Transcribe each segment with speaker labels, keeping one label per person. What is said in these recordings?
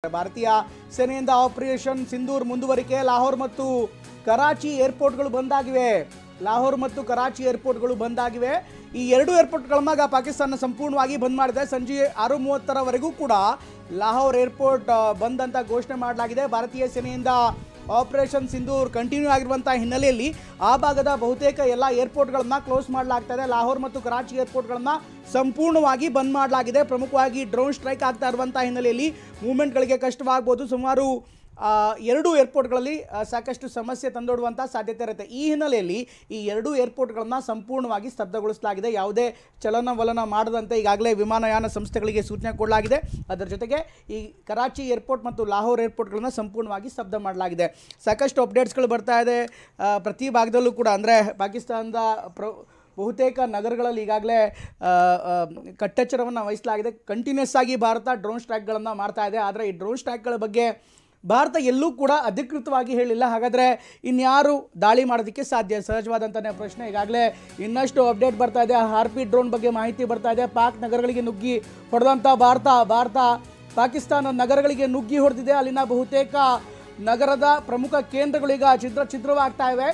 Speaker 1: ಭಾರತೀಯ ಸೇನೆಯಿಂದ ಆಪರೇಷನ್ ಸಿಂಧೂರ್ ಮುಂದುವರಿಕೆ ಲಾಹೋರ್ ಮತ್ತು ಕರಾಚಿ ಏರ್ಪೋರ್ಟ್ಗಳು ಬಂದಾಗಿವೆ. ಲಾಹೋರ್ ಮತ್ತು ಕರಾಚಿ ಏರ್ಪೋರ್ಟ್ಗಳು ಬಂದಾಗಿವೆ. ಈ ಎರಡು ಏರ್ಪೋರ್ಟ್ಗಳನ್ನ ಪಾಕಿಸ್ತಾನ ಸಂಪೂರ್ಣವಾಗಿ ಬಂದ್ ಮಾಡಿದೆ. ಸಂಜೆ 6:30ರವರೆಗೂ ಕೂಡ ಲಾಹೋರ್ ಏರ್ಪೋರ್ಟ್ ಬಂದ್ ಅಂತ ಘೋಷಣೆ ಮಾಡಲಾಗಿದೆ. ಭಾರತೀಯ ಸೇನೆಯಿಂದ ಆಪರೇಷನ್ ಸಿಂಧೂರ್ ಕಂಟಿನ್ಯೂ ಆಗಿರುವಂಥ ಹಿನ್ನೆಲೆಯಲ್ಲಿ ಆ ಭಾಗದ ಬಹುತೇಕ ಎಲ್ಲ ಏರ್ಪೋರ್ಟ್ಗಳನ್ನ ಕ್ಲೋಸ್ ಮಾಡಲಾಗ್ತಾ ಇದೆ. ಲಾಹೋರ್ ಮತ್ತು ಕರಾಚಿ ಏರ್ಪೋರ್ಟ್ಗಳನ್ನ ಸಂಪೂರ್ಣವಾಗಿ ಬಂದ್ ಮಾಡಲಾಗಿದೆ. ಪ್ರಮುಖವಾಗಿ ಡ್ರೋನ್ ಸ್ಟ್ರೈಕ್ ಆಗ್ತಾ ಇರುವಂಥ ಹಿನ್ನೆಲೆಯಲ್ಲಿ ಮೂವ್ಮೆಂಟ್ಗಳಿಗೆ ಕಷ್ಟವಾಗಬಹುದು. ಸುಮಾರು 2 ಏರ್ಪೋರ್ಟ್ಗಳಲ್ಲಿ ಸಾಕಷ್ಟು ಸಮಸ್ಯೆ ತಂದೊಡುವಂಥ ಸಾಧ್ಯತೆ ಇರುತ್ತೆ. ಈ ಹಿನ್ನೆಲೆಯಲ್ಲಿ ಈ 2 ಏರ್ಪೋರ್ಟ್ಗಳನ್ನು ಸಂಪೂರ್ಣವಾಗಿ ಸ್ತಬ್ಧಗೊಳಿಸಲಾಗಿದೆ. ಯಾವುದೇ ಚಲನವಲನ ಮಾಡದಂತೆ ಈಗಾಗಲೇ ವಿಮಾನಯಾನ ಸಂಸ್ಥೆಗಳಿಗೆ ಸೂಚನೆ ಕೊಡಲಾಗಿದೆ. ಅದರ ಜೊತೆಗೆ ಈ ಕರಾಚಿ ಏರ್ಪೋರ್ಟ್ ಮತ್ತು ಲಾಹೋರ್ ಏರ್ಪೋರ್ಟ್ಗಳನ್ನು ಸಂಪೂರ್ಣವಾಗಿ ಸ್ತಬ್ಧ ಮಾಡಲಾಗಿದೆ. ಸಾಕಷ್ಟು ಅಪ್ಡೇಟ್ಸ್ಗಳು ಬರ್ತಾ ಇದೆ. ಪ್ರತಿ ಭಾಗದಲ್ಲೂ ಕೂಡ ಅಂದರೆ ಪಾಕಿಸ್ತಾನದ ಬಹುತೇಕ ನಗರಗಳಲ್ಲಿ ಈಗಾಗಲೇ ಕಟ್ಟೆಚ್ಚರವನ್ನು ವಹಿಸಲಾಗಿದೆ. ಕಂಟಿನ್ಯೂಸ್ ಆಗಿ ಭಾರತ ಡ್ರೋನ್ ಸ್ಟ್ರೈಕ್ಗಳನ್ನು ಮಾಡ್ತಾ ಇದೆ. ಆದರೆ ಈ ಡ್ರೋನ್ ಸ್ಟ್ರೈಕ್ಗಳ ಬಗ್ಗೆ ಭಾರತ ಎಲ್ಲೂ ಕೂಡ ಅಧಿಕೃತವಾಗಿ ಹೇಳಿಲ್ಲ. ಹಾಗಾದರೆ ಇನ್ಯಾರು ದಾಳಿ ಮಾಡೋದಕ್ಕೆ ಸಾಧ್ಯ? ಸಹಜವಾದಂಥನೇ ಪ್ರಶ್ನೆ. ಈಗಾಗಲೇ ಇನ್ನಷ್ಟು ಅಪ್ಡೇಟ್ ಬರ್ತಾ ಇದೆ. ಹಾರ್ಪಿ ಡ್ರೋನ್ ಬಗ್ಗೆ ಮಾಹಿತಿ ಬರ್ತಾ ಇದೆ. ಪಾಕ್ ನಗರಗಳಿಗೆ ನುಗ್ಗಿ ಹೊಡೆದಂಥ ಭಾರತ ಪಾಕಿಸ್ತಾನ ನಗರಗಳಿಗೆ ನುಗ್ಗಿ ಹೊಡೆದಿದೆ. ಅಲ್ಲಿನ ಬಹುತೇಕ ನಗರದ ಪ್ರಮುಖ ಕೇಂದ್ರಗಳು ಈಗ ಛಿದ್ರವಾಗ್ತಾ ಇವೆ.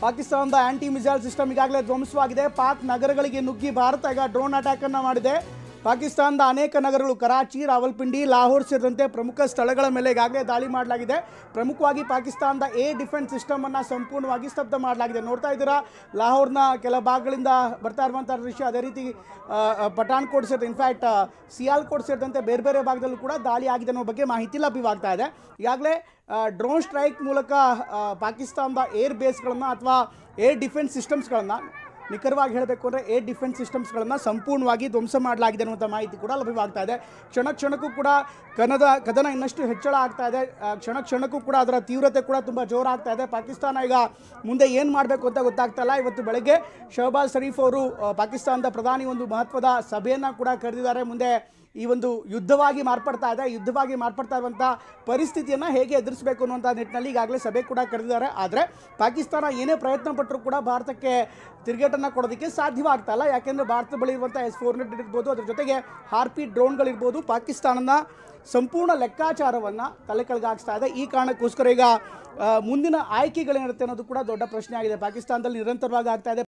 Speaker 1: ಪಾಕಿಸ್ತಾನದ ಆ್ಯಂಟಿ ಮಿಸೈಲ್ ಸಿಸ್ಟಮ್ ಈಗಾಗಲೇ ಧ್ವಂಸವಾಗಿದೆ. ಪಾಕ್ ನಗರಗಳಿಗೆ ನುಗ್ಗಿ ಭಾರತ ಈಗ ಡ್ರೋನ್ ಅಟ್ಯಾಕನ್ನು ಮಾಡಿದೆ. ಪಾಕಿಸ್ತಾನದ ಅನೇಕ ನಗರಗಳು ಕರಾಚಿ, ರಾವಲ್ಪಿಂಡಿ, ಲಾಹೋರ್ ಸೇರಿದಂತೆ ಪ್ರಮುಖ ಸ್ಥಳಗಳ ಮೇಲೆ ಈಗಾಗಲೇ ದಾಳಿ ಮಾಡಲಾಗಿದೆ. ಪ್ರಮುಖವಾಗಿ ಪಾಕಿಸ್ತಾನದ ಏರ್ ಡಿಫೆನ್ಸ್ ಸಿಸ್ಟಮನ್ನು ಸಂಪೂರ್ಣವಾಗಿ ಸ್ತಬ್ಧ ಮಾಡಲಾಗಿದೆ. ನೋಡ್ತಾ ಇದ್ದೀರಾ, ಲಾಹೋರ್ನ ಕೆಲ ಭಾಗಗಳಿಂದ ಬರ್ತಾ ಇರುವಂಥ ದೃಶ್ಯ. ಅದೇ ರೀತಿ ಪಠಾಣ್ಕೋಟ್ ಸೇರಿದಂತೆ ಇನ್ಫ್ಯಾಕ್ಟ್ ಸಿಯಾಲ್ಕೋಟ್ ಸೇರಿದಂತೆ ಬೇರೆ ಬೇರೆ ಭಾಗದಲ್ಲೂ ಕೂಡ ದಾಳಿ ಆಗಿದೆ ಅನ್ನೋ ಬಗ್ಗೆ ಮಾಹಿತಿ ಲಭ್ಯವಾಗ್ತಾ ಇದೆ. ಈಗಾಗಲೇ ಡ್ರೋನ್ ಸ್ಟ್ರೈಕ್ ಮೂಲಕ ಪಾಕಿಸ್ತಾನದ ಏರ್ ಬೇಸ್ಗಳನ್ನು ಅಥವಾ ಏರ್ ಡಿಫೆನ್ಸ್ ಸಿಸ್ಟಮ್ಸ್ಗಳನ್ನು, ನಿಖರವಾಗಿ ಹೇಳಬೇಕು ಅಂದರೆ ಏರ್ ಡಿಫೆನ್ಸ್ ಸಿಸ್ಟಮ್ಸ್ಗಳನ್ನು ಸಂಪೂರ್ಣವಾಗಿ ಧ್ವಂಸ ಮಾಡಲಾಗಿದೆ ಅನ್ನುವಂಥ ಮಾಹಿತಿ ಕೂಡ ಲಭ್ಯವಾಗ್ತಾ ಇದೆ. ಕ್ಷಣಕ್ಕೂ ಕೂಡ ಕದನ ಇನ್ನಷ್ಟು ಹೆಚ್ಚಳ ಆಗ್ತಾ ಇದೆ. ಕ್ಷಣಕ್ಕೂ ಕೂಡ ಅದರ ತೀವ್ರತೆ ಕೂಡ ತುಂಬ ಜೋರಾಗ್ತಾ ಇದೆ. ಪಾಕಿಸ್ತಾನ ಈಗ ಮುಂದೆ ಏನು ಮಾಡಬೇಕು ಅಂತ ಗೊತ್ತಾಗ್ತಾ ಇಲ್ಲ. ಇವತ್ತು ಬೆಳಗ್ಗೆ ಶಹಬಾಜ್ ಶರೀಫ್ ಅವರು ಪಾಕಿಸ್ತಾನದ ಪ್ರಧಾನಿ ಒಂದು ಮಹತ್ವದ ಸಭೆಯನ್ನು ಕೂಡ ಕರೆದಿದ್ದಾರೆ. ಮುಂದೆ ಈ ಒಂದು ಯುದ್ಧವಾಗಿ ಮಾರ್ಪಡ್ತಾ ಇರುವಂಥ ಪರಿಸ್ಥಿತಿಯನ್ನು ಹೇಗೆ ಎದುರಿಸಬೇಕು ಅನ್ನುವಂಥ ನಿಟ್ಟಿನಲ್ಲಿ ಈಗಾಗಲೇ ಸಭೆ ಕೂಡ ಕರೆದಿದ್ದಾರೆ. ಆದರೆ ಪಾಕಿಸ್ತಾನ ಏನೇ ಪ್ರಯತ್ನ ಪಟ್ಟರೂ ಕೂಡ ಭಾರತಕ್ಕೆ ತಿರುಗೇಟನ್ನು ಕೊಡೋದಕ್ಕೆ ಸಾಧ್ಯವಾಗ್ತಾ ಇಲ್ಲ. ಯಾಕೆಂದರೆ ಭಾರತ ಬಳಿ ಇರುವಂಥ S-400 ಇರ್ಬೋದು, ಅದರ ಜೊತೆಗೆ ಹಾರ್ಪಿ ಡ್ರೋನ್ಗಳಿರ್ಬೋದು, ಪಾಕಿಸ್ತಾನನ ಸಂಪೂರ್ಣ ಲೆಕ್ಕಾಚಾರವನ್ನು ತಲೆ ಕೆಳಗಾಗಿಸ್ತಾ ಇದೆ. ಈ ಕಾರಣಕ್ಕೋಸ್ಕರ ಈಗ ಮುಂದಿನ ಆಯ್ಕೆಗಳೇನಿರುತ್ತೆ ಅನ್ನೋದು ಕೂಡ ದೊಡ್ಡ ಪ್ರಶ್ನೆ ಆಗಿದೆ. ಪಾಕಿಸ್ತಾನದಲ್ಲಿ ನಿರಂತರವಾಗಿ ಆಗ್ತಾ ಇದೆ.